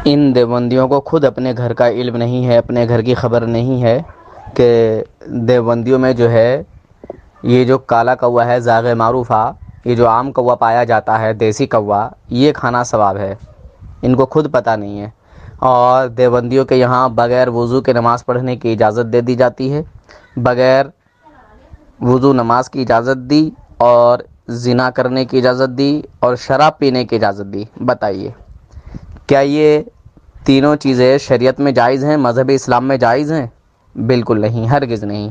ان دیوبندیوں کو خود اپنے گھر کا علم نہیں ہے، اپنے گھر کی خبر نہیں ہے کہ دیوبندیوں میں جو ہے یہ جو کالا کوا ہے زاغ معروفہ، یہ جو عام کوا پایا جاتا ہے دیسی کوا، یہ کھانا ثواب ہے، ان کو خود پتہ نہیں ہے۔ اور دیوبندیوں کے یہاں بغیر وضو کے نماز پڑھنے کی اجازت دے دی جاتی ہے، بغیر وضو نماز کی اجازت دی، اور زنا کرنے کی اجازت دی، اور شراب پینے کی اجازت دی۔ بتائیے کیا یہ تینوں چیزیں شریعت میں جائز ہیں، مذہب اسلام میں جائز ہیں؟ بالکل نہیں، ہرگز نہیں۔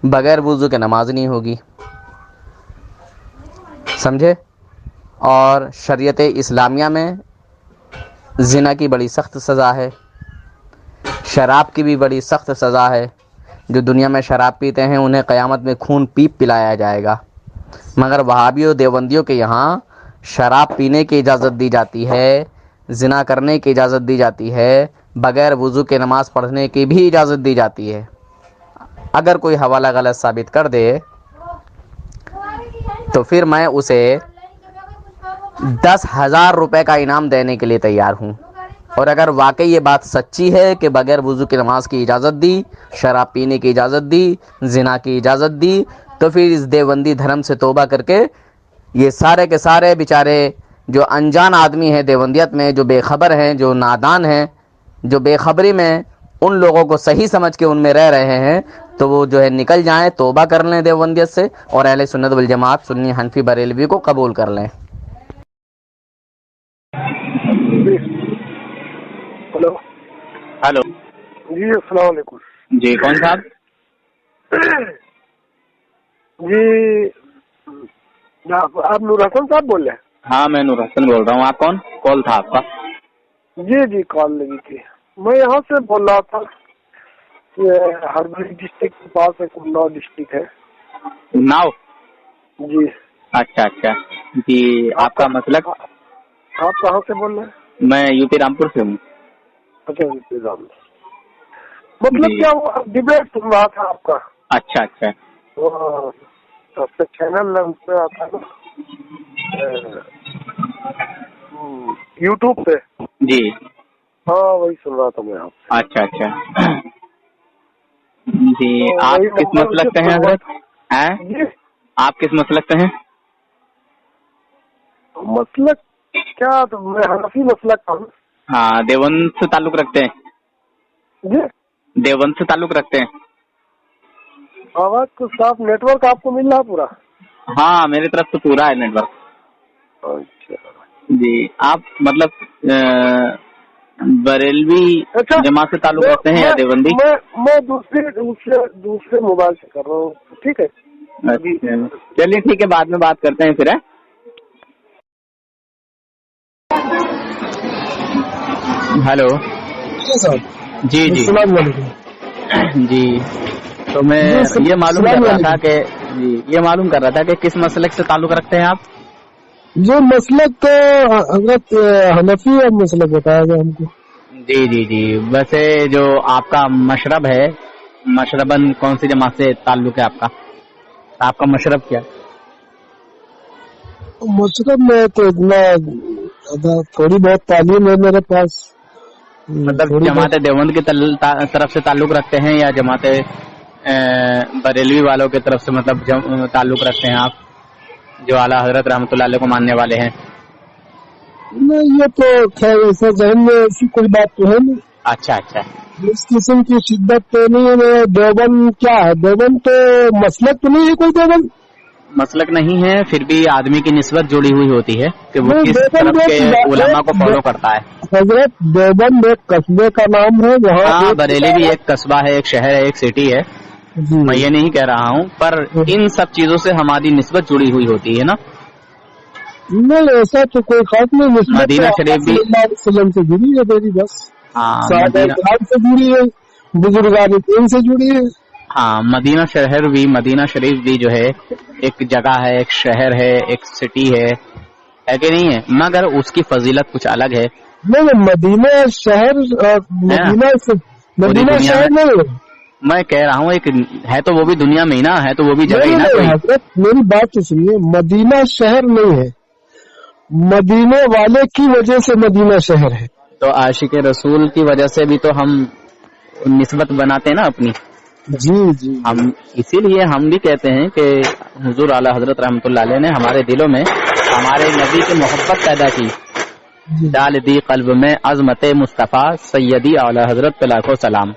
بغیر وضو کے نماز نہیں ہوگی، سمجھے؟ اور شریعت اسلامیہ میں زنا کی بڑی سخت سزا ہے، شراب کی بھی بڑی سخت سزا ہے۔ جو دنیا میں شراب پیتے ہیں انہیں قیامت میں خون پیپ پلایا جائے گا، مگر وہابیوں دیوبندیوں کے یہاں شراب پینے کی اجازت دی جاتی ہے، زنا کرنے کی اجازت دی جاتی ہے، بغیر وضو کے نماز پڑھنے کی بھی اجازت دی جاتی ہے۔ اگر کوئی حوالہ غلط ثابت کر دے تو پھر میں اسے 10,000 روپے کا انعام دینے کے لیے تیار ہوں۔ اور اگر واقعی یہ بات سچی ہے کہ بغیر وضو کی نماز کی اجازت دی، شراب پینے کی اجازت دی، زنا کی اجازت دی، تو پھر اس دیوبندی دھرم سے توبہ کر کے یہ سارے کے سارے بیچارے جو انجان آدمی ہیں دیوبندیت میں، جو بے خبر ہیں، جو نادان ہیں، جو بے خبری میں ان لوگوں کو صحیح سمجھ کے ان میں رہ رہے ہیں، تو وہ جو ہے نکل جائیں، توبہ کر لیں دیوبندیت سے، اور اہل سنت والجماعت سنی حنفی بریلوی کو قبول کر لیں۔ ہلو ہلو جی، السلام علیکم جی، کون صاحب؟ جی آپ نور حسن صاحب بول رہے ہیں؟ ہاں، میں نور حسن بول رہا ہوں۔ آپ کون؟ کال تھا آپ کا؟ جی کال لگی تھی۔ میں یہاں سے بول رہا تھا کہ ہردوئی ڈسٹرکٹ کے پاس ایک اناؤ ڈسٹرکٹ ہے۔ ناؤ؟ جی اچھا جی، آپ کا مسلک؟ آپ کہاں سے بول رہے ہیں؟ میں یو پی رامپور سے ہوں۔ اچھا، مطلب کیا وہ ڈبیٹ سن رہا تھا آپ کا، اچھا تو چینل پہ آتا نا یوٹیوب پہ؟ جی ہاں، وہی سن رہا تھا میں آپ۔ اچھا جی، آپ کس مسلک سے ہیں حضرت؟ جی، آپ کس مسلک سے ہیں؟ مسلک کیا، تو میں حنفی مسلک کا ہوں۔ ہاں، دیوبند سے تعلق رکھتے ہیں؟ جی، دیوبند سے تعلق رکھتے ہیں۔ آواز کو صاف، نیٹ ورک آپ کو مل رہا پورا؟ ہاں، میری طرف تو پورا ہے نیٹ ورک۔ اچھا جی، آپ مطلب بریلوی جماعت سے تعلق رکھتے ہیں یا دیوبندی؟ میں دوسرے موبائل سے کر رہا ہوں، ٹھیک ہے؟ چلیے ٹھیک ہے، بعد میں بات کرتے ہیں پھر۔ ہلو جی السلام علیکم جی، تو میں یہ معلوم کر رہا تھا کہ کس مسلک سے تعلق رکھتے ہیں آپ؟ جو مسلک تو حضرت حنفی اور مسلک بتایا گیا ہم کو۔ جی، ویسے جو آپ کا مشرب ہے، مشرباً کون سی جماعت سے تعلق ہے آپ کا؟ آپ کا مشرب کیا؟ مشرب میں تو اتنا تھوڑی بہت تعلیم ہے میرے پاس۔ مطلب جماعت دیوبند کی طرف سے تعلق رکھتے ہیں یا جماعت بریلوی والوں کی طرف سے مطلب تعلق رکھتے ہیں آپ، جو اعلیٰ حضرت رحمۃ اللہ علیہ کو ماننے والے ہیں؟ نہیں، یہ تو خیر ایسا ذہن میں ایسی کوئی بات تو ہے نہیں۔ اچھا اس قسم کی شدت تو نہیں ہے۔ دیوبند کیا ہے؟ دیوبند تو مسلک تو نہیں ہے کوئی، دیوبند مسلک نہیں ہے، پھر بھی آدمی کی نسبت جڑی ہوئی ہوتی ہے کہ وہ کس طرف کے علماء کو فالو کرتا ہے۔ حضرت دیوبند ایک قصبے کا نام ہے، وہاں بریلی بھی ایک قصبہ ہے، ایک شہر ہے، ایک سٹی ہے، میں یہ نہیں کہہ رہا ہوں، پر ان سب چیزوں سے ہماری نسبت جڑی ہوئی ہوتی ہے نا۔ نہیں، ایسا تو کوئی خاص نہیں، مدینہ شریف بھی وسلم سے جڑی ہے میری، بس صحابہ کرام سے جڑی ہے، بزرگان دین سے جڑی ہے۔ ہاں، مدینہ شریف بھی جو ہے ایک جگہ ہے، ایک شہر ہے، ایک سٹی ہے کہ نہیں ہے؟ مگر اس کی فضیلت کچھ الگ ہے۔ نہیں، مدینہ شہر نہیں ہے، میں کہہ رہا ہوں ایک ہے تو وہ بھی دنیا میں ہی نا ہے، تو وہ بھی جگہ ہی نا کوئی۔ حضرت میری بات تو سنیے، مدینہ شہر نہیں ہے، مدینے والے کی وجہ سے مدینہ شہر ہے۔ تو عاشق رسول کی وجہ سے بھی تو ہم نسبت بناتے ہیں نا اپنی. جی جی ہم اسی لیے ہم بھی کہتے ہیں کہ حضور اعلیٰ حضرت رحمۃ اللہ علیہ نے ہمارے دلوں میں ہمارے نبی کی محبت پیدا کی. ڈال دی قلب میں عظمت مصطفیٰ سیدی اعلیٰ حضرت پہ لاکھوں سلام.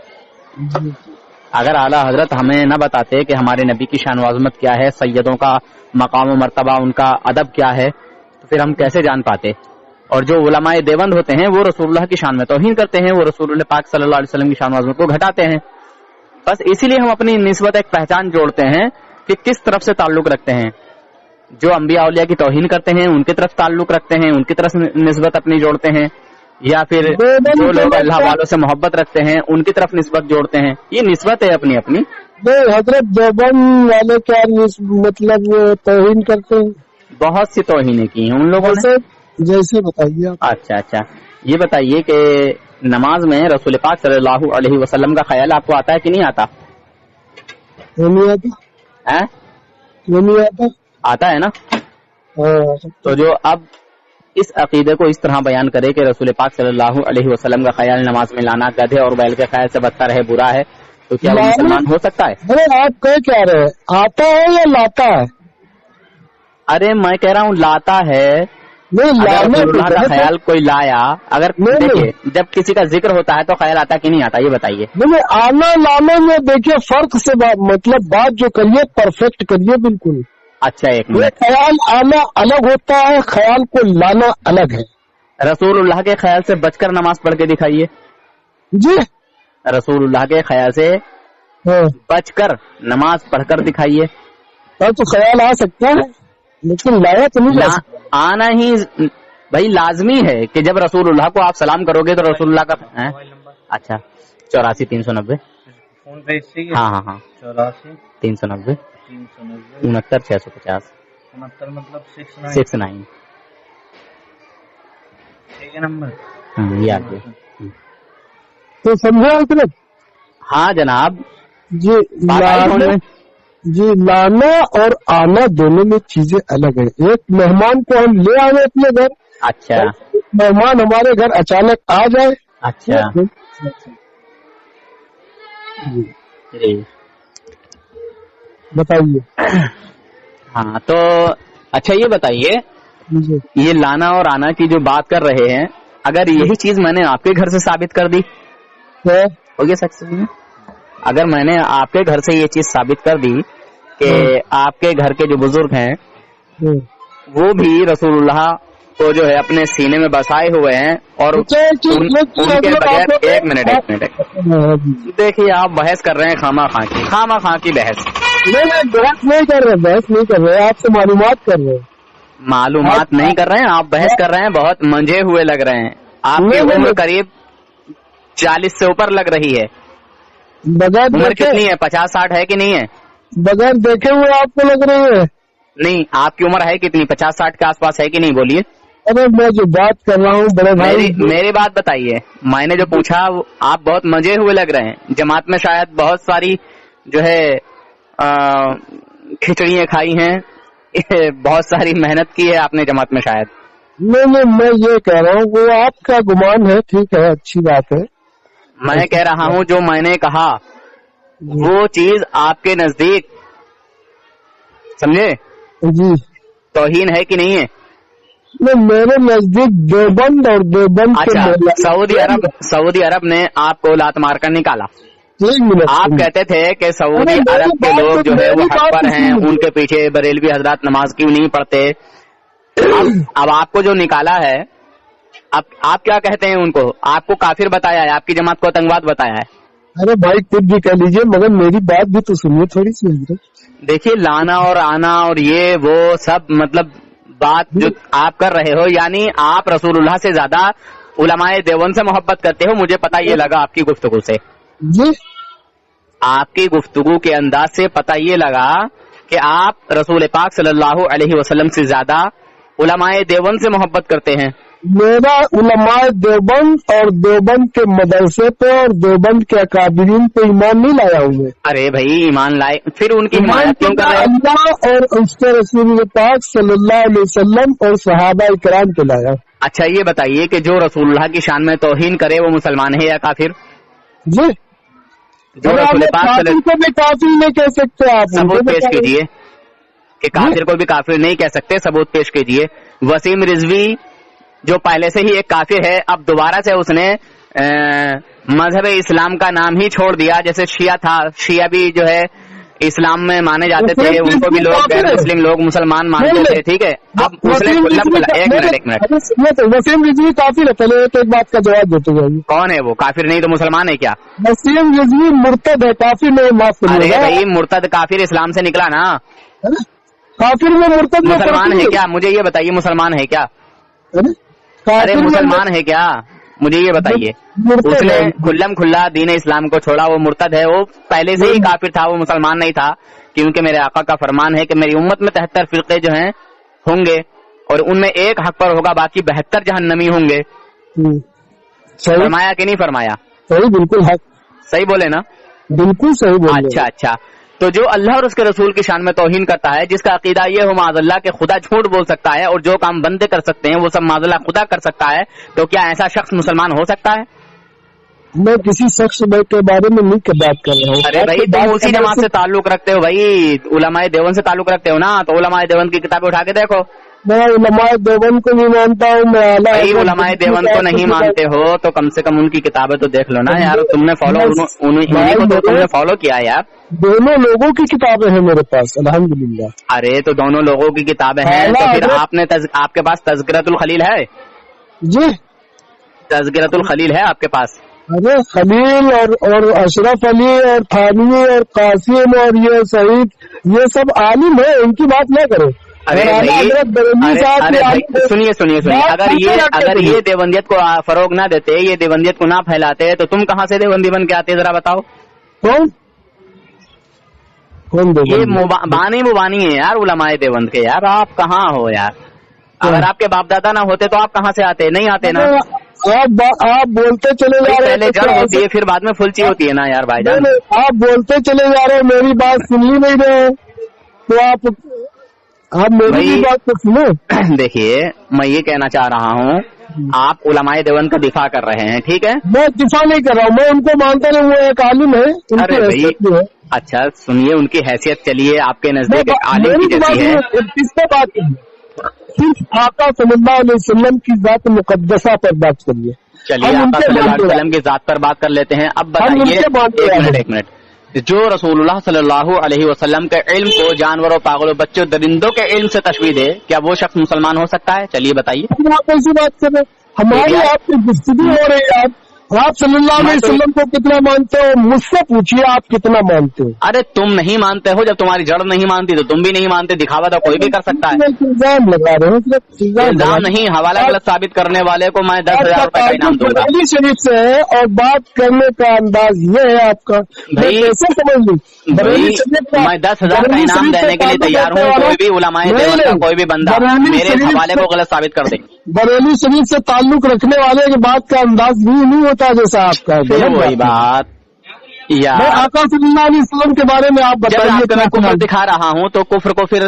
اگر اعلیٰ حضرت ہمیں نہ بتاتے کہ ہمارے نبی کی شان و عظمت کیا ہے، سیدوں کا مقام و مرتبہ، ان کا ادب کیا ہے، تو پھر ہم کیسے جان پاتے. اور جو علماء دیوبند ہوتے ہیں وہ رسول اللہ کی شان میں توہین کرتے ہیں، وہ رسول اللہ پاک صلی اللہ علیہ وسلم کی شان و عظمت کو گھٹاتے ہیں. بس اسی لیے ہم اپنی نسبت ایک پہچان جوڑتے ہیں کہ کس طرف سے تعلق رکھتے ہیں. جو انبیاء اولیاء کی توہین کرتے ہیں ان کی طرف تعلق رکھتے ہیں، ان کی طرف نسبت اپنی جوڑتے ہیں، یا پھر جو لوگ اللہ والوں سے محبت رکھتے ہیں ان کی طرف نسبت جوڑتے ہیں. یہ نسبت ہے اپنی اپنی. حضرت دیوبند والے کیا مطلب توہین کرتے ہیں؟ بہت سی توہینیں کی ہیں ان لوگوں نے. جیسے بتائیے آپ. اچھا یہ بتائیے کہ نماز میں رسول پاک صلی اللہ علیہ وسلم کا خیال آپ کو آتا ہے کہ نہیں آتا؟ نہیں آتا. آتا ہے نا. تو جو اب اس عقیدے کو اس طرح بیان کرے کہ رسول پاک صلی اللہ علیہ وسلم کا خیال نماز میں لانا گدھے اور بیل کے خیال سے بدتر ہے، برا ہے، تو کیا وہ مسلمان ہو سکتا ہے؟ ارے آپ کہہ رہے ہیں آتا ہے یا لاتا ہے؟ ارے میں کہہ رہا ہوں لاتا ہے. رسول اللہ کا خیال کوئی لایا، اگر دیکھیے جب کسی کا ذکر ہوتا ہے تو خیال آتا کہ نہیں آتا، یہ بتائیے. آنا لانے میں دیکھیے فرق سے مطلب بات جو کریے پرفیکٹ کریے بالکل. اچھا ایک منٹ. خیال آنا الگ ہوتا ہے، خیال کو لانا الگ ہے. رسول اللہ کے خیال سے بچ کر نماز پڑھ کے دکھائیے. جی رسول اللہ کے خیال سے بچ کر نماز پڑھ کر دکھائیے. تو خیال آ سکتا ہے لیکن لایا تو نہیں. آنا ہی بھائی لازمی ہے کہ جب رسول اللہ کو آپ سلام کرو گے تو رسول اللہ کا. اچھا 84 390. ہاں 84 390 69 650 مطلب 69 ٹھیک ہے نمبر. یاد ہے. تو سمجھا آپ نے؟ ہاں جناب. جی لانا اور آنا دونوں میں چیزیں الگ ہیں. ایک مہمان کو ہم لے آئے اپنے گھر. اچھا. مہمان ہمارے گھر اچانک آ جائے. اچھا بتائیے. ہاں تو اچھا یہ بتائیے یہ لانا اور آنا کی جو بات کر رہے ہیں، اگر یہی چیز میں نے آپ کے گھر سے ثابت کر دی ہو گیا سکسیس. اگر میں نے آپ کے گھر سے یہ چیز ثابت کر دی کہ آپ کے گھر کے جو بزرگ ہیں وہ بھی رسول اللہ کو جو ہے اپنے سینے میں بسائے ہوئے ہیں اور ان کے بغیر. ایک منٹ دیکھیے آپ بحث کر رہے ہیں خامہ خاں کی بحث. بحث نہیں کر رہے آپ سے معلومات کر رہے ہیں. معلومات نہیں کر رہے ہیں آپ، بحث کر رہے ہیں. بہت منجے ہوئے لگ رہے ہیں. آپ کی عمر قریب 40 سے اوپر لگ رہی ہے. عمر کتنی ہے؟ 50-60 ہے کہ نہیں ہے؟ بغیر دیکھے ہوئے آپ کو لگ رہی ہے. نہیں آپ کی عمر ہے کتنی؟ 50-60 کے آس پاس ہے کہ نہیں؟ بولیے. ارے میں جو بات کر رہا ہوں بڑے بھائی میری بات بتائیے. میں نے جو پوچھا آپ بہت مزے ہوئے لگ رہے ہیں. جماعت میں شاید بہت ساری جو ہے کھچڑیاں کھائی ہیں، بہت ساری محنت کی ہے آپ نے جماعت میں شاید. نہیں میں یہ کہہ رہا ہوں وہ آپ کا گمان ہے، ٹھیک ہے اچھی بات ہے. میں کہہ رہا ہوں جو میں نے کہا وہ چیز آپ کے نزدیک سمجھے جی توہین ہے کہ نہیں ہے؟ میرے نزدیک دیوبند اور دیوبند. اچھا سعودی عرب نے آپ کو لات مار کر نکالا. آپ کہتے تھے کہ سعودی عرب کے لوگ جو ہے وہ حق پر ہیں، ان کے پیچھے بریلوی حضرات نماز کیوں نہیں پڑھتے. اب آپ کو جو نکالا ہے اب آپ کیا کہتے ہیں ان کو؟ آپ کو کافر بتایا ہے، آپ کی جماعت کو آتنکواد بتایا ہے. ارے بھائی کچھ بھی کہہ لیجیے مگر میری بات بھی تو سنیے تھوڑی سی. دیکھیے لانا اور آنا اور یہ وہ سب مطلب بات جو آپ کر رہے ہو، یعنی آپ رسول اللہ سے زیادہ علماء دیوبند سے محبت کرتے ہو. مجھے پتا یہ لگا آپ کی گفتگو سے. جی آپ کی گفتگو کے انداز سے پتا یہ لگا کہ آپ رسول پاک صلی اللہ علیہ وسلم سے زیادہ علماء دیوبند سے محبت کرتے ہیں. मेरा उलमाए देवबंद और देवबंद के मदरसे पे और देवबंद के अकादरीन पे ईमान नहीं लाया हूँ मैं। अरे भाई ईमान लाए, फिर उनकी हिमायत क्यों कर रहे हो? अल्लाह और उसके रसूल पाक सल्लल्लाहु अलैहि वसल्लम और सहाबा इकराम पे लाया। अच्छा ये बताइए कि जो रसूलुल्लाह की शान में तौहीन करे वो मुसलमान है या काफिर? जी, जो रसूल पाक को भी काफिर नहीं कह सकते आप। सबूत पेश कीजिए कि काफिर को भी काफिर नहीं कह सकते, सबूत पेश कीजिए। वसीम रिजवी जो पहले से ही एक काफिर है, अब दोबारा से उसने मजहब इस्लाम का नाम ही छोड़ दिया। जैसे शिया था, शिया भी जो है इस्लाम में माने जाते थे, उनको भी लोग गैर मुस्लिम लोग मुसलमान मानते थे, ठीक है। अब उसने एक मिनट वसीम रिजवी काफिर है, पहले एक बात का जवाब देते जाइए। कौन है वो? काफिर नहीं तो मुसलमान है क्या? वसीम रिजवी मुर्तद है, काफिर नहीं, माफ करिएगा। अरे भाई मुर्तद काफिर इस्लाम से निकला ना, काफिर में मुर्तद मुसलमान है क्या? मुझे ये बताइए, मुसलमान है क्या? अरे मुसलमान है क्या, मुझे ये बताइए। उसने खुल्लम खुल्ला दीन इस्लाम को छोड़ा, वो मुर्तद है। वो पहले से ही काफिर था, वो मुसलमान नहीं था, क्योंकि मेरे आका का फरमान है कि मेरी उम्मत में 73 फिरके जो हैं होंगे और उनमें एक हक पर होगा, बाकी 72 जहन्नमी होंगे। फरमाया कि नहीं फरमाया? सही, बिल्कुल है, सही बोले ना? बिल्कुल सही बोले। अच्छा, तो जो अल्लाह और उसके रसूल की शान में तौहीन करता है, जिसका अकीदा ये हो माज़अल्लाह के खुदा झूठ बोल सकता है और जो काम बंदे कर सकते हैं वो सब माज़अल्लाह खुदा कर सकता है, तो क्या ऐसा शख्स मुसलमान हो सकता है? मैं किसी शख्स के बारे में नहीं बात कर रहा हूँ। अरे भाई तुम उसी जमात से ताल्लुक रखते हो भाई, उलमाए देवबंद से ताल्लुक रखते हो ना, तो उलमाए देवबंद की किताबें उठा के देखो। मैं उलमाए देवबंद को नहीं मानता हूँ, मैं भाई उलमाए देवबंद को नहीं मानते हो तो कम से कम उनकी किताबें तो देख लो ना यार। तुमने उन्हीं को तो तुमने फॉलो किया यार। दोनों लोगों की किताबें हैं मेरे पास, अल्हम्दुलिल्लाह। अरे तो दोनों लोगों की किताबें हैं, तो फिर आपके पास तज़किरतुल खलील है? जी, तज़किरतुल खलील है आपके पास? अरे खलील और अशरफ अली और थानवी और कासिम और ये सईद, ये सब आलिम है, इनकी बात न करो। अरे सुनिए, अगर ये देवबंदियत को फरोग ना देते, ये देवबंदियत को ना फैलाते, तो तुम कहाँ से देवबंदी बन के आते, जरा बताओ। कौन ये मुबानी है यार उलमाए देवबंद के यार। आप कहाँ हो यार? अगर आपके बाप दादा ना होते तो आप कहाँ से आते? नहीं आते ना। आप बोलते चले जा रहे, पहले जड़ होती है फिर बाद में फुलची होती है ना यार भाईजान। आप बोलते चले जा रहे, मेरी बात सुन ही नहीं रहे, तो आप मेरी बात तो सुनो। देखिए मैं ये कहना चाह रहा हूँ, आप उलमाए देवबंद का दिफा कर रहे हैं, ठीक है? मैं दिफा नहीं कर रहा हूँ, मैं उनको मानता नहीं, वो एक आलिम है। अरे भाई अच्छा सुनिए, उनकी हैसियत चलिए आपके नजदीक एक आलिम की जैसी है। किससे बात करिए? सिर्फ आका सल्लल्लाहु अलैहि वसल्लम की जात मुकद्दसा पर बात करिए। चलिए आका सल्लल्लाहु अलैहि वसल्लम की जात पर बात कर लेते हैं। अब बताइए एक मिनट, जो रसूलुल्लाह सल्लल्लाहु अलैहि वसल्लम के इल्म को जानवरों, पागलों, बच्चों, दरिंदों के इल्म से तशबीह दे, क्या वो शख्स मुसलमान हो सकता है? चलिए बताइए। आप ऐसी बात कर रहे, हमारी आपकी गुफ्तगू हो रही है। आप सल्लल्लाहु अलैहि वसल्लम को कितना मानते हो? मुझसे पूछिए आप कितना मानते हो। अरे तुम नहीं मानते हो, जब तुम्हारी जड़ नहीं मानती तो तुम भी नहीं मानते। दिखावा तो कोई भी कर सकता है। इल्जाम लगा रहे हो? इल्जाम नहीं, हवाला गलत साबित करने वाले को मैं 10,000 रुपए का इनाम दूंगा। बरेली शरीफ से है और बात करने का अंदाज ये है आपका, भाई कैसे समझ ली? मैं 10,000 का इनाम देने के लिए तैयार हूँ। कोई भी उलमाए देवबंद का कोई भी बंदा मेरे हवाले को गलत साबित कर दे। बरेली शरीफ से ताल्लुक रखने वाले की बात का अंदाज भी नहीं होता जैसा आपका। वही बात यार, मैं आका सल्लल्लाहु अलैहि वसल्लम के बारे में आप बताइए। मैं कुफ्र दिखा रहा हूँ तो कुफ्र को फिर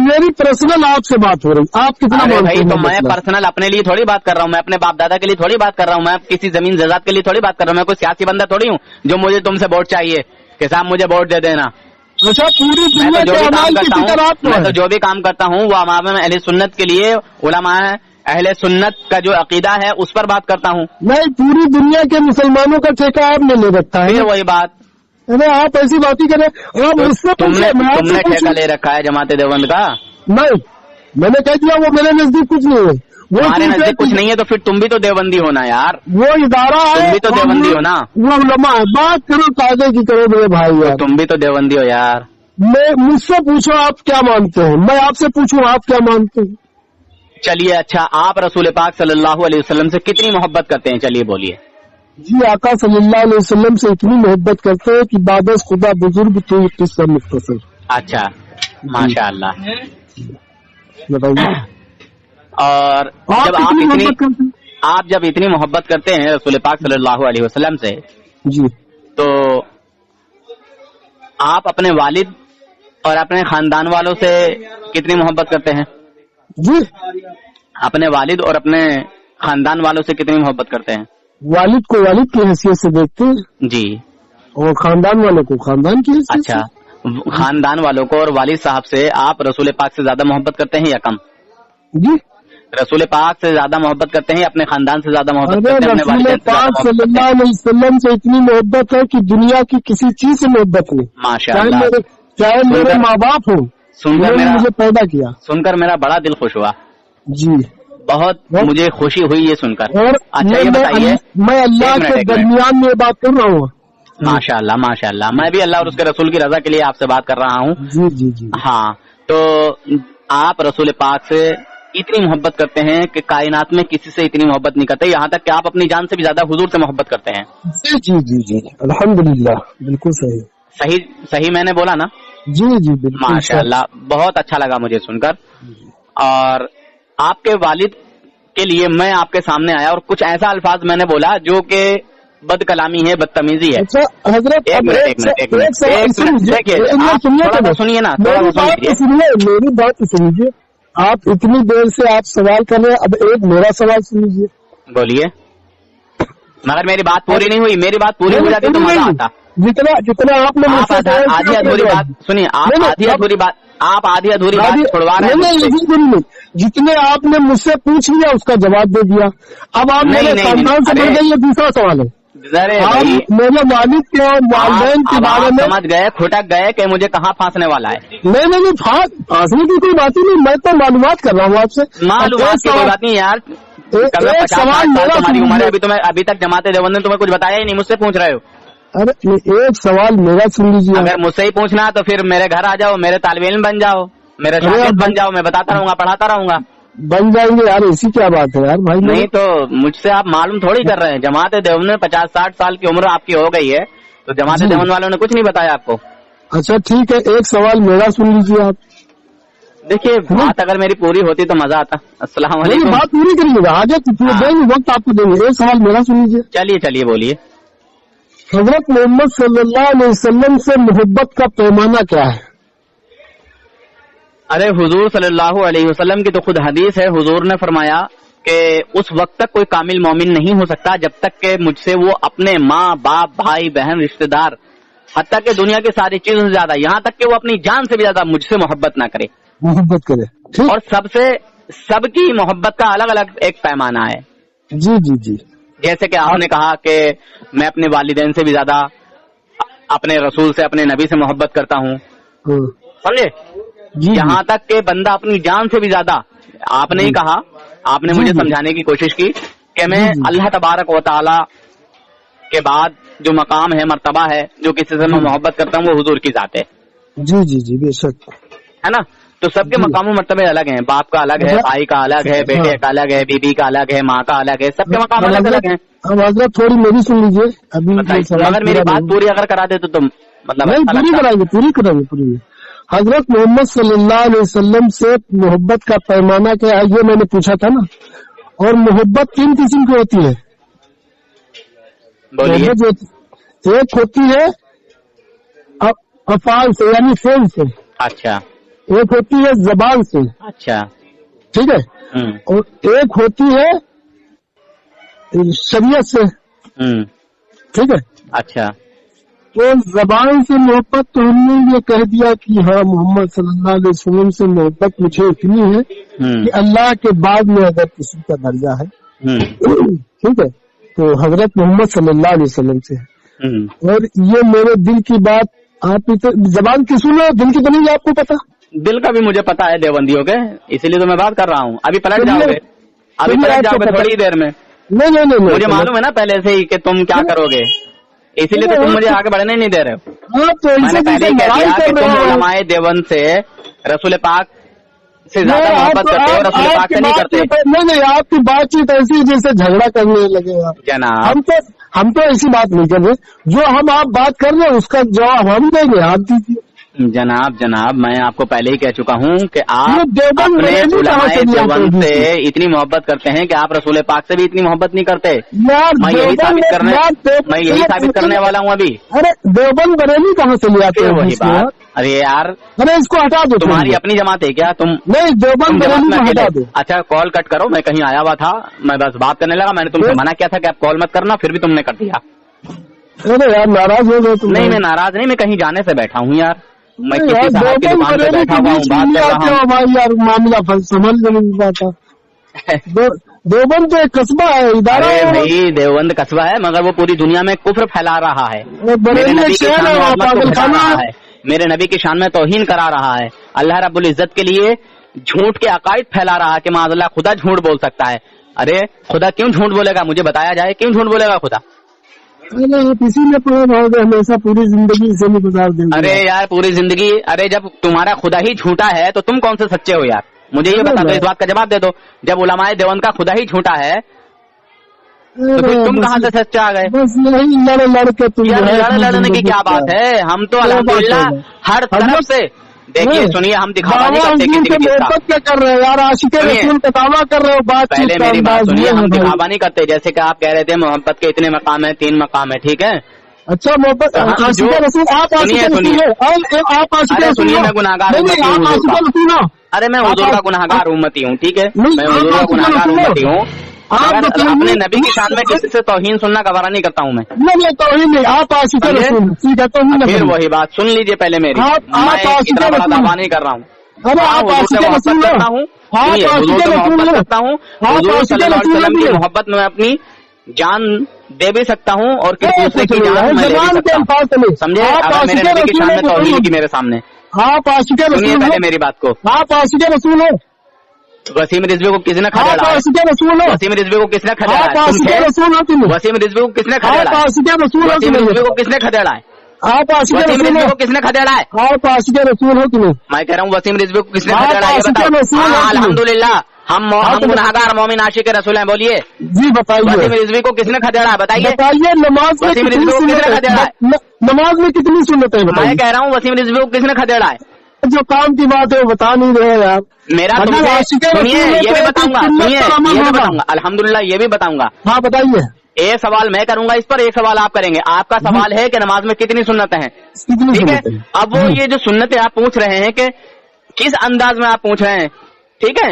मेरी पर्सनल आपसे बात हो रही, आप कितना भाई? तो मैं पर्सनल अपने लिए थोड़ी बात कर रहा हूँ, मैं अपने बाप दादा के लिए थोड़ी बात कर रहा हूँ, मैं किसी जमीन जायदाद के लिए थोड़ी बात कर रहा हूँ। मैं कोई सियासी बंदा थोड़ी हूँ जो मुझे तुमसे वोट चाहिए कि साहब मुझे वोट दे देना। अच्छा, पूरी दुनिया जो भी काम करता हूँ, मैं तो जो भी काम करता हूँ वो अवाम में अहले सुन्नत के लिए, उलमा अहले सुन्नत का जो अकीदा है उस पर बात करता हूँ। नहीं, पूरी दुनिया के मुसलमानों का ठेका आपने ले रखा है। वही बात, अरे आप ऐसी बात ही करें। आप उससे तुमने ठेका ले रखा है जमात देवबंद का? नहीं, मैंने कह दिया वो मेरे नजदीक कुछ नहीं है। वो हमारे नजदीक कुछ नहीं है तो फिर तुम भी तो देवबंदी होना यार। वो इदारा है, तुम भी तो देवबंदी हो ना। वो उलमा है, बात करो कायदे की करो मेरे भाई यार। तुम भी तो देवबंदी हो यार। मैं मुझसे पूछो आप क्या मानते हो, मैं आपसे पूछूं आप क्या मानते हो? चलिए अच्छा, आप रसूल पाक सल्लल्लाहु अलैहि वसल्लम से कितनी मोहब्बत करते हैं? चलिए बोलिए। जी, आका सल्लल्लाहु अलैहि वसल्लम से इतनी मोहब्बत करते हैं कि बादस खुदा बुजुर्ग तो किस्सा मुख्तसर। अच्छा, माशाअल्लाह। बताइए। اور جب اتنی محبت کرتے ہیں رسول پاک صلی اللہ علیہ وسلم سے جی، تو آپ اپنے والد اور اپنے خاندان والوں سے کتنی محبت کرتے ہیں؟ جی، اپنے والد اور اپنے خاندان والوں سے کتنی محبت کرتے ہیں؟ والد کو والد کی حیثیت سے دیکھتے ہیں جی، اور خاندان والوں کو خاندان کی حیثیت اچھا، خاندان والوں کو اور والد صاحب سے آپ رسول پاک سے زیادہ محبت کرتے ہیں یا کم؟ جی، رسول پاک سے زیادہ محبت کرتے ہیں، اپنے خاندان سے زیادہ محبت کرتے ہیں، اپنے رسول والدین سے پاک زیادہ صلی محبت اللہ علیہ وسلم سے اتنی محبت ہے کہ دنیا کی کسی چیز سے محبت نہیں، ماشاء اللہ، چاہے میرے ماں باپ ہوں سن کر جنہوں نے مجھے پیدا کیا. سن کر میرا بڑا دل خوش ہوا، جی، بہت مجھے خوشی ہوئی یہ سن کر. اور اچھا یہ بتائیے، میں اللہ کے درمیان میں بات کر رہا ہوں. ماشاء اللہ ماشاء اللہ، میں بھی اللہ اور اس کے رسول کی رضا کے لیے آپ سے بات کر رہا ہوں. جی جی جی، ہاں، تو آپ رسول پاک سے اتنی محبت کرتے ہیں کہ کائنات میں کسی سے اتنی محبت نہیں کرتے، یہاں تک کہ آپ اپنی جان سے بھی زیادہ حضور سے محبت کرتے ہیں. جی جی جی جی، الحمدللہ، بالکل صحیح صحیح میں نے بولا نا؟ جی جی بالکل ماشاء اللہ، بہت اچھا لگا مجھے سن کر. اور آپ کے والد کے لیے میں آپ کے سامنے آیا اور کچھ ایسا الفاظ میں نے بولا جو کہ بد کلامی ہے، بدتمیزی ہے. اچھا حضرت، ایک منٹ سنیے نا، میری بات سنیجیے. آپ اتنی دیر سے آپ سوال کر رہے ہیں، اب ایک میرا سوال سنیجیے. بولیے. مگر میری بات پوری نہیں ہوئی، میری بات پوری ہو جاتی تو مزہ آتا. جتنا آپ نے آدھی ادھوری بات سنیے، آپ آدھی ادھوری بات چھڑوا رہے ہیں. جتنے آپ نے مجھ سے پوچھ لیا اس کا جواب دے دیا. اب آپ میرے خاندان سے بڑھ گئے، یہ دوسرا سوال ہے. میرے والد کے اور والدین کے بارے میں سمجھ گئے، کھٹک گئے کہ مجھے کہاں پھانسنے والا ہے. نہیں، پھانسنے کی کوئی بات ہی نہیں، میں تو معلومات کر رہا ہوں آپ سے. معلومات کی کوئی بات نہیں یار، تمہاری عمر ہے، ابھی تک جماعت دیوبند نے تمہیں کچھ بتایا ہی نہیں، مجھ سے پوچھ رہے ہو. ارے ایک سوال میرا سن لیجیے. اگر مجھ سے ہی پوچھنا تو پھر میرے گھر آ جاؤ، میرے طالب علم بن جاؤ، میرے شاگرد بن جاؤ، میں بتاتا رہوں گا، پڑھاتا رہوں گا. بن جائیں گے یار، ایسی کیا بات ہے یار بھائی. نہیں تو مجھ سے آپ معلوم تھوڑی کر رہے ہیں. جماعت دیوبند میں 50-60 سال کی عمر آپ کی ہو گئی ہے، تو جماعت دیوبند والوں نے کچھ نہیں بتایا آپ کو. اچھا ٹھیک ہے، ایک سوال میرا سن لیجیے آپ. دیکھیے بات اگر میری پوری ہوتی تو مزہ آتا. السلام علیکم. بات پوری کریے گا، آگے دیں گے وقت آپ کو دیں گے. ایک سوال میرا سن لیجیے. چلیے بولیے. حضرت محمد صلی اللہ علیہ وسلم سے محبت کا پیمانہ کیا ہے؟ ارے حضور صلی اللہ علیہ وسلم کی تو خود حدیث ہے. حضور نے فرمایا کہ اس وقت تک کوئی کامل مومن نہیں ہو سکتا جب تک کہ مجھ سے وہ اپنے ماں باپ بھائی بہن رشتہ دار حتیٰ کہ دنیا کی ساری چیزوں سے زیادہ، یہاں تک کہ وہ اپنی جان سے بھی زیادہ مجھ سے محبت نہ کرے. محبت کرے. اور سب کی محبت کا الگ الگ ایک پیمانہ ہے. جی جی جی. جیسے کہ آپ نے کہا کہ میں اپنے والدین سے بھی زیادہ اپنے رسول سے، اپنے نبی سے محبت کرتا ہوں، سمجھے؟ یہاں تک کہ بندہ اپنی جان سے بھی زیادہ. آپ نے ہی کہا، آپ نے مجھے سمجھانے کی کوشش کی کہ میں اللہ تبارک و تعالی کے بعد جو مقام ہے، مرتبہ ہے، جو کسی سے میں محبت کرتا ہوں وہ حضور کی ذات ہے. جی جی جی بے شک ہے نا. تو سب کے مقام و مرتبے الگ ہیں. باپ کا الگ ہے، بھائی کا الگ ہے، بیٹے کا الگ ہے، بیوی کا الگ ہے، ماں کا الگ ہے، سب کے مقام الگ الگ ہیں. حضرت تھوڑی میری سن لیجیے ابھی. اگر میری بات پوری اگر کرا دے تو مطلب پوری کرائیں گے. حضرت محمد صلی اللہ علیہ وسلم سے محبت کا پیمانہ کیا ہے یہ میں نے پوچھا تھا نا. اور محبت 3 قسم کی ہوتی ہے. ایک ہوتی ہے افعال سے یعنی فعل سے. اچھا. ایک ہوتی ہے زبان سے. اچھا ٹھیک ہے. اور ایک ہوتی ہے شریعت سے. ٹھیک ہے. اچھا. تو زبان سے محبت تو ہم نے یہ کہہ دیا کہ ہاں محمد صلی اللہ علیہ وسلم سے محبت مجھے اتنی ہے کہ اللہ کے بعد میں اگر کسی کا درجہ ہے ٹھیک ہے تو حضرت محمد صلی اللہ علیہ وسلم سے ہے. اور یہ میرے دل کی بات آپ زبان کی سنو، دل کی تو نہیں آپ کو پتا. دل کا بھی مجھے پتا ہے دیوبندیوں کے، اسی لیے تو میں بات کر رہا ہوں. ابھی پلٹ جاؤ گے، تھوڑی دیر میں. نہیں مجھے معلوم ہے نا پہلے سے ہی کہ تم کیا کرو گے، اسی لیے تو تم مجھے آگے بڑھنے نہیں دے رہے ہو. میں نے پہلے ہی کہہ دیا کہ تم علماء دیوبند سے رسول پاک سے زیادہ محبت کرتے ہو، رسول پاک سے نہیں کرتے. نہیں، آپ کی بات چیت ایسی جیسے جھگڑا کرنے لگے آپ جناب. ہم تو ایسی بات نہیں کر رہے. جو آپ بات کر رہے ہیں اس کا جواب ہم دیں گے، آپ دیجیے. जनाब मैं आपको पहले ही कह चुका हूँ कि आप अपने उलमाए देवबंद से इतनी मोहब्बत करते हैं कि आप रसूल पाक से भी इतनी मोहब्बत नहीं करते। मैं यही साबित करने वाला हूँ अभी। अरे देवबंद बरेली कहाँ से ले आते हैं? वही बात। अरे यार, अरे इसको हटा दो। तुम्हारी अपनी जमात है क्या? तुम नहीं, देवबंद बरेली को हटा दो। अच्छा कॉल कट करो, मैं कहीं आया हुआ था, मैं बस बात करने लगा। मैंने तुमसे मना किया था कि आप कॉल मत करना, फिर भी तुमने कर दिया। अरे यार नाराज हो गए तुम? नहीं मैं नाराज नहीं, मैं कहीं जाने से बैठा हूँ यार। मैं किसी साहब की दुकान पे बैठा हुआ हूँ, बात कर रहा हूँ। भाई यार मामला समझ नहीं पाता। देवबंद तो एक कस्बा है, इदारा है भाई। देवबंद कस्बा है मगर वो पूरी दुनिया में कुफ्र फैला रहा है, मेरे नबी की शान में फैला रहा है, मेरे नबी की शान में तौहीन करा रहा है, अल्लाह रब्बुल इज्जत के लिए झूठ के अकायद फैला रहा है कि माज़अल्लाह खुदा झूठ बोल सकता है। अरे खुदा क्यों झूठ बोलेगा? मुझे बताया जाए क्यों झूठ बोलेगा खुदा? अरे इसी में पड़े हमेशा पूरी जिंदगी इसे नहीं गुजार देंगे। अरे यार पूरी जिंदगी, अरे जब तुम्हारा खुदा ही झूठा है तो तुम कौन से सच्चे हो यार? मुझे ये बता दो, इस बात का जवाब दे दो। जब उलमाए देवबंद का खुदा ही झूठा है तो फिर तुम कहाँ से सच्चे आ गए? बस यही लड़के तुम यार लड़ने की क्या बात है? हम तो अल्हम्दुलिल्लाह हर तरफ से देखिए सुनिए, हम दिखावा नहीं करते किसी की क्या कर रहे हो यार? आशिक़े रसूल का दावा कर रहे हो। बात पहले मेरी बात सुनिए, हम दिखावा नहीं करते। जैसे कि आप कह रहे थे मोहब्बत के इतने मकाम है, 3 मकाम है, ठीक है? अच्छा मोहब्बत आशिक़े रसूल आप सुनिए, मैं गुनाहगार हूँ। अरे मैं हुजूर का गुनाहगार उम्मती हूँ, ठीक है? मैं हुजूर का गुनाहगार उम्मती हूँ। अपने नबी की शान में किसी से तौहीन सुनना गवारा नहीं करता हूँ मैं। नहीं तौहीन नहीं, आप आशिक़े रसूल, ठीक है? तो फिर वही बात सुन लीजिए पहले मेरी। मैं इतना बड़ा दावा नहीं कर रहा हूँ। अरे आप आशिक़े रसूल करता हूँ, मोहब्बत करता हूँ, हुजूर सल्लल्लाहु अलैहि वसल्लम की मोहब्बत में अपनी जान दे भी सकता हूँ और किसी दूसरे की जान मैं ले भी सकता हूँ। समझे? अगर मेरे नबी की शान में तौहीन की मेरे सामने। आप आशिक़े रसूल सुनिए पहले मेरी बात को। आप आशिक़े रसूल हो। वसीम रिजवी को किसने खदेड़ा? वसीम रिजवी को किसने खदेड़ा? वसीम रिजवी को किसने खदेड़ा? वसीम रिजवी को किसने खदेड़ा है? आप वसीम रिजवी को किसने खदेड़ा है? आप आशिक़े रसूल हो कि नहीं? मैं कह रहा हूँ वसीम रिजवी को किसने खदेड़ा है? अल्हम्दुलिल्लाह हम गुनाहगार मोमिन आशिक़ रसूल हैं। बोलिए जी बताइए। वसीम रिजवी को किसने खदेड़ा है? बताइए। नमाज वसीम रिजवी को किसने खदेड़ा है? नमाज में कितनी सुन्नतें हैं? मैं कह रहा हूँ वसीम रिजवी को किसने खदेड़ा है? जो काम की बात है वो बता नहीं रहे यार। मेरा सुनिए, ये भी बताऊंगा, सुनिए ये भी बताऊंगा, अल्हम्दुलिल्लाह ये भी बताऊंगा। हाँ बताइए। एक सवाल मैं करूंगा इस पर, एक सवाल आप करेंगे। आपका सवाल है कि नमाज में कितनी सुन्नतें हैं, ठीक है? अब वो ये जो सुन्नतें आप पूछ रहे हैं कि किस अंदाज में आप पूछ रहे हैं, ठीक है?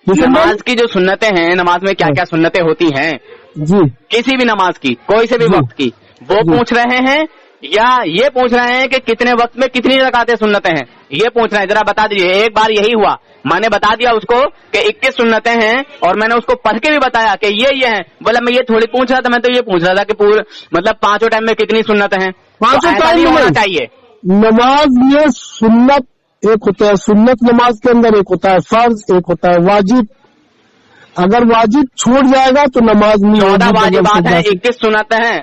नमाज की जो सुन्नतें हैं, नमाज में क्या क्या सुन्नतें होती हैं जी, किसी भी नमाज की, कोई से भी वक्त की, वो पूछ रहे हैं या ये पूछ रहे हैं कि कितने वक्त में कितनी रकातें सुन्नतें हैं, ये पूछ रहे हैं? जरा बता दीजिए। एक बार यही हुआ, मैंने बता दिया उसको कि 21 सुन्नतें हैं और मैंने उसको पढ़ के भी बताया कि ये हैं। बोला मैं ये थोड़ी पूछ रहा था, मैं तो ये पूछ रहा था कि पूरे मतलब 5 टाइम में कितनी सुन्नतें हैं। 5 टाइम होना चाहिए। नमाज में सुन्नत एक होता है, सुन्नत नमाज के अंदर एक होता है फर्ज, एक होता है वाजिब। अगर वाजिब छूट जाएगा तो नमाज में 14 वाजिबात हैं, 21 सुन्नतें हैं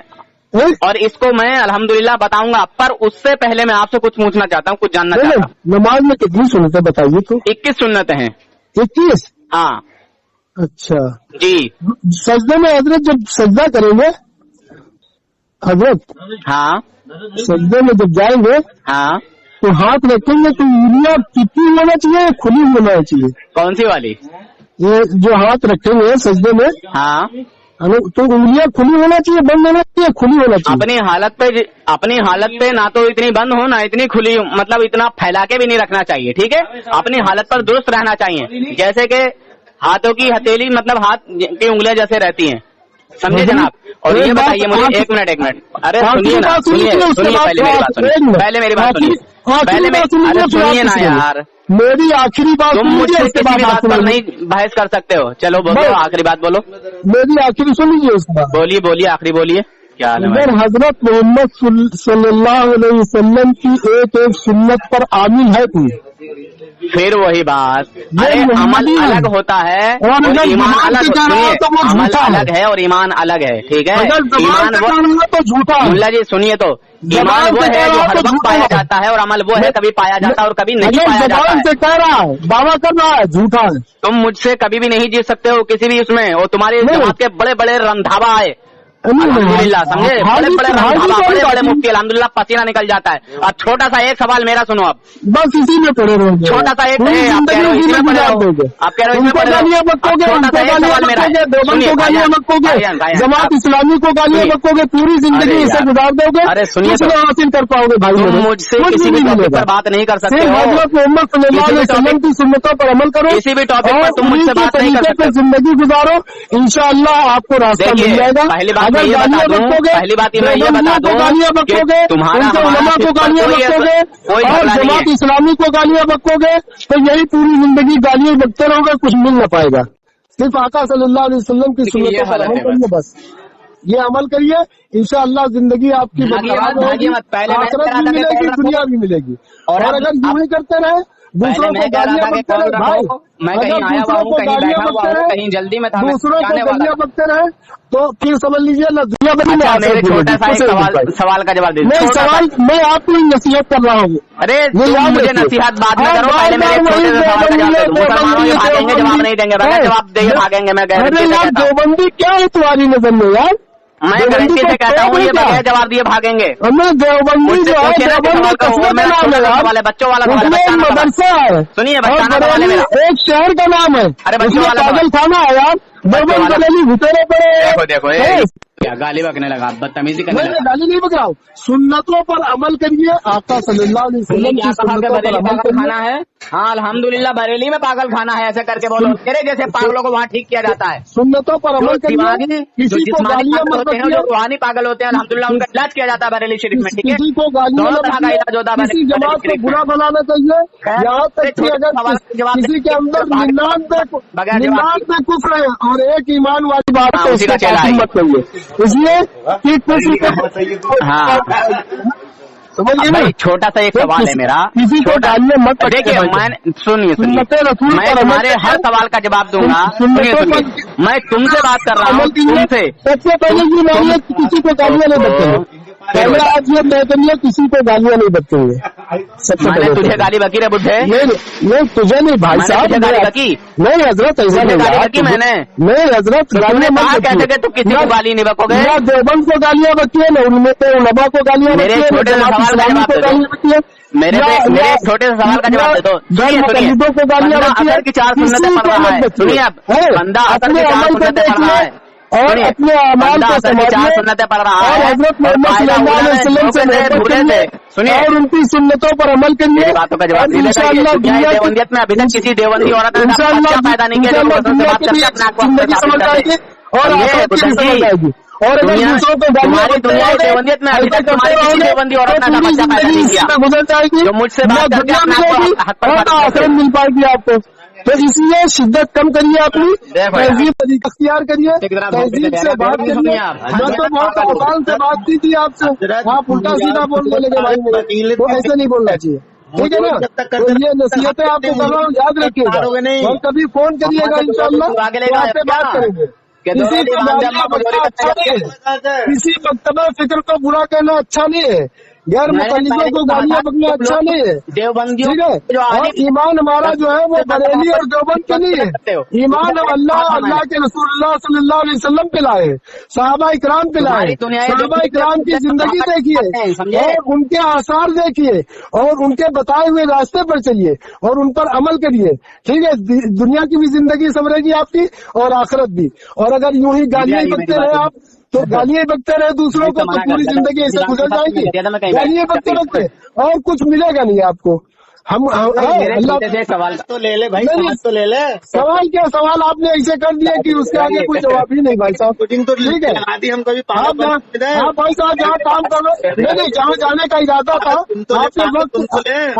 और इसको मैं अल्हम्दुलिल्लाह बताऊंगा। पर उससे पहले मैं आपसे कुछ पूछना चाहता हूँ, कुछ जानना चाहता हूँ। नमाज में कितनी सुन्नतें बताइए तो? 21 सुन्नतें हैं। 21? हाँ। अच्छा जी। सजदे में हजरत जब सजदा करेंगे हजरत, हाँ सजदे में जब जाएंगे हाँ तो हाथ रखेंगे तो उंगलियां कितनी होना चाहिए, खुली होना चाहिए? कौन सी वाली? ये जो हाथ रखेंगे सजदे में हाँ तो उंगलियां खुली होना चाहिए, बंद होना चाहिए, खुली होना चाहिए? अपनी हालत पे ना तो इतनी बंद हो ना इतनी खुली, मतलब इतना फैला के भी नहीं रखना चाहिए, ठीक है? अपनी हालत पर दुरुस्त रहना चाहिए। जैसे कि हाथों की हथेली मतलब हाथ की उंगलियां जैसे रहती हैं, समझे जनाब? और ये बताइए मुझे, एक मिनट, अरे सुनिए ना, सुनिए पहले मेरी बात सुनिए, पहले मेरी बात सुनिए, अरे सुनिए ना यार, मेरी आखिरी बात। तुम मुझसे किसी भी बात पर नहीं बहस कर सकते हो। चलो बोलो, आखिरी बात बोलो। मेरी आखिरी सुन लीजिए उसके बाद। बोलिए आखिरी बोलिए। क्या अगर हजरत मोहम्मद सल्लल्लाहु अलैहि वसल्लम की एक सुन्नत पर आमिल है कोई, फिर वही बात, अरे अमल अलग होता है और ईमान अलग, अमल अलग है और ईमान अलग है, ठीक है? ईमान वो तो झूठा। मुल्ला जी सुनिए तो, ईमान वो है जो हर वक्त पाया जाता है और अमल वो है कभी पाया जाता है और कभी नहीं पाया जाता है। कह रहा है, दावा कर रहा है, झूठा है। तुम मुझसे कभी भी नहीं जीत सकते हो किसी भी उसमें, और तुम्हारे जमात के बड़े बड़े रंधावा आए, अल्हम्दुलिल्लाह, समझे, बड़े बड़े मुफ्ती अल्हम्दुलिल्लाह पसीना निकल जाता है। अब छोटा सा एक सवाल मेरा सुनो, अब बस इसी में पड़े रहोगे, छोटा सा एक, आप कह रहे हो इसमें पड़े रहोगे, आप कह रहे हो इसमें पड़े रहोगे, छोटा सा एक सवाल मेरा है, देवबंद को गालियां बकोगे, जमात इस्लामी को गालियां बकोगे, पूरी जिंदगी इसे गुजार दोगे, अरे सुनिए, हासिल कर पाओगे भाई, मुझसे किसी भी टॉपिक पर बात नहीं कर सकते हो, मोहम्मद सल्लल्लाहु अलैहि वसल्लम की सुन्नतों पर अमल करो, किसी भी टॉपिक पर तुम मुझसे बात नहीं कर सकते, जिंदगी गुजारो, इंशाअल्लाह आपको रास्ता मिल जाएगा। पहली बात मैं ये बता दूं, पहली बात मैं ये बता दूं कि तुम्हारा उलमा को गालियां बकोगे और जमात इस्लामी को गालियां बकोगे, तो यही पूरी जिंदगी गालियां बकते रहोगे, कुछ मिल न पाएगा। सिर्फ आका सल्लल्लाहु अलैहि वसल्लम की सुन्नतों पर अमल करिए, बस ये अमल करिए, इंशाअल्लाह जिंदगी आपकी आखिरत भी मिलेगी, दुनिया भी मिलेगी। और अगर यूं ही करते रहे, दूसरों को गालियां बकते रहे भाई, मैं कहीं आया हुआ हूँ, कहीं बैठा हुआ हूँ, कहीं जल्दी में था, दूसरों को गालियां बकते रहे, तो फिर समझ लीजिए ना दुनिया बनी में। मेरे छोटा सा एक सवाल का जवाब दीजिए। सवाल मैं आपको नसीहत कर रहा हूँ। अरे मुझे नसीहत बाद में करो, पहले मेरे छोटे से सवाल का जवाब दे दो। मुसलमानों ये भागेंगे, जवाब नहीं देंगे, जवाब देंगे भागेंगे, मैं गारंटी से कहता हूँ। देवबंदी क्या है तुम्हारी नजर में यार? मैं गारंटी से कहता हूँ ये बगैर जवाब दिए भागेंगे। देवबंदी जो है, देवबंदी सवाल है, बच्चों वाला सवाल है, मदरसा है, सुनिए बच्चाना सवाल है मेरा, एक शहर का नाम है, अरे बच्चों वाला पागल खाना है यार, देवबंद बरेली घुटेरे पड़े। देखो क्या गाली बकने लगा, बदतमीजी करने लगा। गाली नहीं बक रहा हूँ, सुन्नतों पर अमल करिए, आका सल्लल्लाहु अलैहि वसल्लम की सुन्नतों पर अमल खाना है। हाँ अल्हम्दुलिल्लाह, बरेली में पागल खाना है, ऐसे करके बोलो, तेरे जैसे पागलों को वहाँ ठीक किया जाता है। सुन्नतों पर अमल करिए, किसी को गालियां मत बकिए, जो रूहानी पागल होते हैं अल्हम्दुलिल्लाह उनका इलाज किया जाता है बरेली शरीफ में, ठीक है, किसी को गालियां मत बकिए, किसी जमात को बुरा बनाना चाहिए, यहाँ तक कि अगर किसी के अंदर निन्यानवे कुफ्र है और एक ईमान वाली बात है, उसका काफिर मत करिए, इसलिए कि भाई छोटा सा एक सवाल है मेरा, किसी को गालियां मत देखिए, मैं सुनिए मैं तुम्हारे हर सवाल का जवाब दूंगा। सुनिए मैं तुमसे बात कर रहा हूँ, तुमसे सबसे पहले ये मानिए किसी को गालियां नहीं बकते, पहले आज ये तय करिए किसी को गालियां नहीं बकते। सबसे पहले तुझे गाली बकी रे बुढ़े? नहीं तुझे नहीं भाई साहब, गाली बकी नहीं हजरत, ऐसा नहीं गाली बकी मैंने, नहीं हजरत, गालियां मत कहते कि तू किसी को गाली नहीं बकोगे, ना देवबंद को गालियां बकिए, न उनमें तो उलमा को गालियां बकिए, मेरे छोटे से सवाल का जवाब दे दो, मेरे छोटे से सवाल का जवाब दे दो। को गालियां असर की 4 सुन्नतें पढ़ रहा है, सुनिए आप, बंदा असर की 4 सुन्नतें पढ़ रहा है और अपने अमाल को समझिए, 4 सुन्नतें पढ़ रहा है, और हजरत मोहम्मद सल्लल्लाहु अलैहि वसल्लम से मोहब्बत करिए, सुनिए, और उनकी सुन्नतों पर अमल करिए। बातों का जवाब इंशाअल्लाह देवबंदियत में अभी तक किसी देवबंदी औरत ने पैदा नहीं किया, समझ आएगी और समझ आएगी। और दूसरों को देवबंदियत में अभी तक तुम्हारी किसी देवबंदी औरत ने बच्चा पैदा नहीं किया, गुजर जाएगी, जो मुझसे बात करके आखिरत मिल पाएगी आपको। तो इसलिए शिद्दत कम करिए, अपनी तहजीब अख्तियार करिए, तहजीब से बात करिए। मैं तो बहुत आसान से बात की थी आपसे, आप उल्टा सीधा बोलने लगे भाई मेरे, तो ऐसे नहीं बोलना चाहिए, ठीक है ना। तो ये नसीहतें आपको कर रहा हूँ, याद रखिएगा, और कभी फोन करिएगा इंशाअल्लाह आपसे बात करेंगे। किसी मकतबा फिक्र को बुरा कहना अच्छा नहीं है, गैर मुतल्लिकों को गालियां बकना अच्छा नहीं है, ठीक है। और ईमान हमारा जो है वो बरेली और देवबंद के नहीं है, ईमान अल्लाह के रसूलुल्लाह सल्लल्लाहु अलैहि वसल्लम पे लाए, सहाबा इकराम पे लाए, सहाबा इकराम की जिंदगी देखिए और उनके आसार देखिए और उनके बताए हुए रास्ते पर चलिए और उन पर अमल करिए, ठीक है। दुनिया की भी जिंदगी संवरेगी आपकी और आखिरत भी। और अगर यूं ही गालियां बकते रहे आप, तो गालियां बकते रहे दूसरों को, तो पूरी जिंदगी ऐसे गुजर जाएगी, गालियां बकते बकते, और कुछ मिलेगा नहीं आपको। हम अल्लाह सवाल तो ले ले भाई, तो ले ले, सवाल क्या सवाल आपने ऐसे कर दिया कि उसके आगे कोई जवाब ही नहीं भाई साहब, ठीक है। हम कभी हाँ भाई साहब, जहाँ काम कर रहे नहीं, जहाँ जाने का इरादा था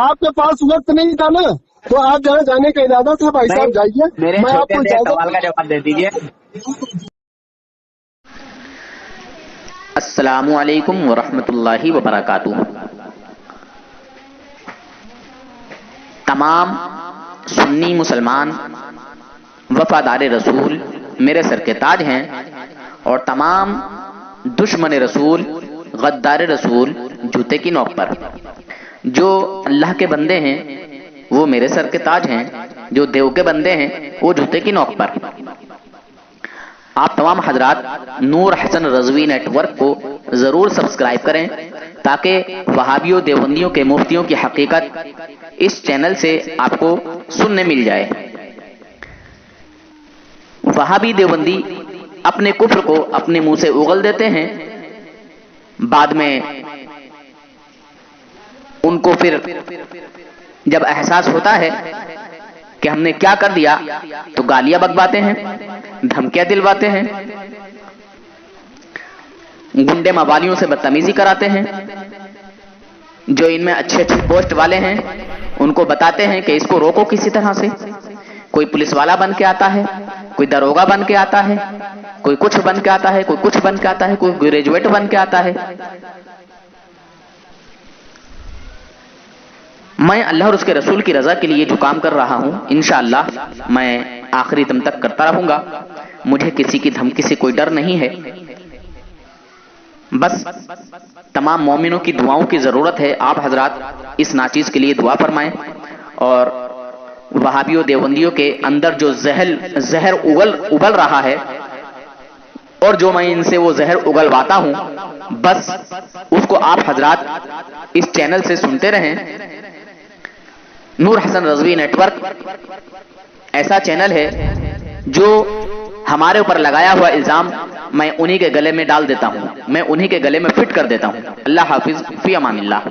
आपके पास वक्त नहीं था ना, तो आप जहाँ जाने का इरादा था भाई साहब जाइए, मैं आपको सवाल का जवाब दे दीजिए। अस्सलामु अलैकुम वरहमतुल्लाहि वबरकातुहू। तमाम सुन्नी मुसलमान वफादार रसूल मेरे सर के ताज हैं, और तमाम दुश्मन रसूल गद्दार रसूल जूते की नोक पर। जो अल्लाह के बंदे हैं वो मेरे सर के ताज हैं, जो देव के बंदे हैं वो जूते की नोक पर। آپ تمام حضرات نور حسن رضوی نیٹ ورک کو ضرور سبسکرائب کریں تاکہ وہابیوں دیوبندیوں کے مفتیوں کی حقیقت اس چینل سے آپ کو سننے مل جائے۔ وہابی دیوبندی اپنے کفر کو اپنے منہ سے اگل دیتے ہیں، بعد میں ان کو پھر جب احساس ہوتا ہے کہ ہم نے کیا کر دیا تو گالیاں بکواتے ہیں، دھمکیاں دلواتے ہیں، گنڈے موالیوں سے بدتمیزی کراتے ہیں۔ جو ان میں اچھے اچھے پوسٹ والے ہیں ان کو بتاتے ہیں کہ اس کو روکو کسی طرح سے۔ کوئی پولیس والا بن کے آتا ہے، کوئی داروغہ بن کے آتا ہے، کوئی کچھ بن کے آتا ہے، کوئی کچھ بن کے آتا ہے، کوئی گریجویٹ بن کے آتا ہے۔ میں اللہ اور اس کے رسول کی رضا کے لیے جو کام کر رہا ہوں انشاءاللہ میں آخری دم تک کرتا رہوں گا۔ مجھے کسی کی دھمکی سے کوئی ڈر نہیں ہے، بس تمام مومنوں کی دعاؤں کی ضرورت ہے۔ آپ حضرات اس ناچیز کے لیے دعا فرمائیں، اور وہابیوں دیوبندیوں کے اندر جو زہر ابل رہا ہے اور جو میں ان سے وہ زہر اگلواتا ہوں، بس اس کو آپ حضرات اس چینل سے سنتے رہیں۔ نور حسن رضوی نیٹ ورک ایسا چینل ہے جو ہمارے اوپر لگایا ہوا الزام میں انہی کے گلے میں ڈال دیتا ہوں، میں انہی کے گلے میں فٹ کر دیتا ہوں۔ اللہ حافظ، فی امان اللہ۔